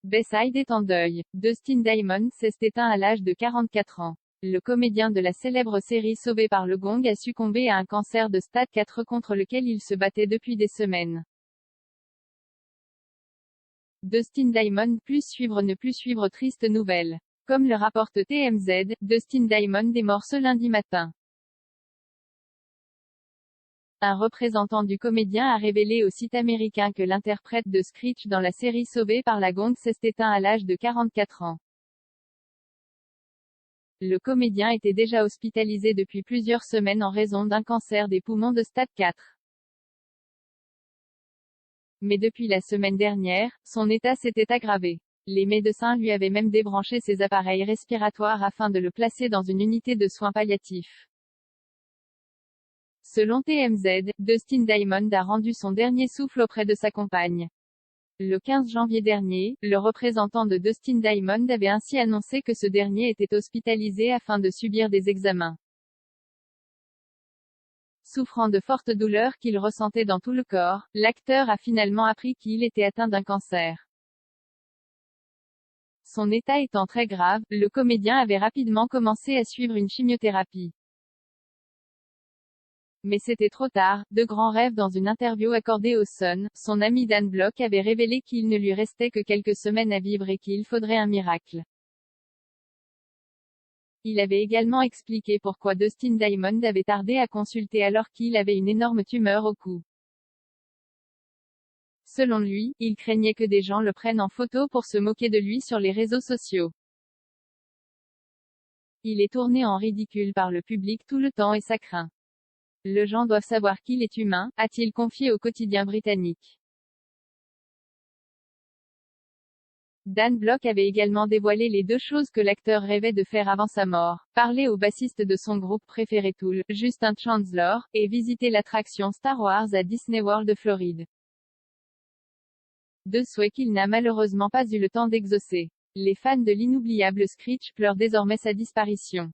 Bayside est en deuil. Dustin Diamond s'est éteint à l'âge de 44 ans. Le comédien de la célèbre série Sauvé par le Gong a succombé à un cancer de stade 4 contre lequel il se battait depuis des semaines. Dustin Diamond plus suivre ne plus suivre triste nouvelle. Comme le rapporte TMZ, Dustin Diamond est mort ce lundi matin. Un représentant du comédien a révélé au site américain que l'interprète de Screech dans la série Sauvé par la Gong s'est éteint à l'âge de 44 ans. Le comédien était déjà hospitalisé depuis plusieurs semaines en raison d'un cancer des poumons de stade 4. Mais depuis la semaine dernière, son état s'était aggravé. Les médecins lui avaient même débranché ses appareils respiratoires afin de le placer dans une unité de soins palliatifs. Selon TMZ, Dustin Diamond a rendu son dernier souffle auprès de sa compagne. Le 15 janvier dernier, le représentant de Dustin Diamond avait ainsi annoncé que ce dernier était hospitalisé afin de subir des examens. Souffrant de fortes douleurs qu'il ressentait dans tout le corps, l'acteur a finalement appris qu'il était atteint d'un cancer. Son état étant très grave, le comédien avait rapidement commencé à suivre une chimiothérapie. Mais c'était trop tard. De grands rêves. Dans une interview accordée au Sun, son ami Dan Block avait révélé qu'il ne lui restait que quelques semaines à vivre et qu'il faudrait un miracle. Il avait également expliqué pourquoi Dustin Diamond avait tardé à consulter alors qu'il avait une énorme tumeur au cou. Selon lui, il craignait que des gens le prennent en photo pour se moquer de lui sur les réseaux sociaux. Il est tourné en ridicule par le public tout le temps et ça craint. Les gens doivent savoir qu'il est humain, a-t-il confié au quotidien britannique. Dan Block avait également dévoilé les 2 choses que l'acteur rêvait de faire avant sa mort: parler au bassiste de son groupe préféré Tool, Justin Chandler, et visiter l'attraction Star Wars à Disney World de Floride. 2 souhaits qu'il n'a malheureusement pas eu le temps d'exaucer. Les fans de l'inoubliable Screech pleurent désormais sa disparition.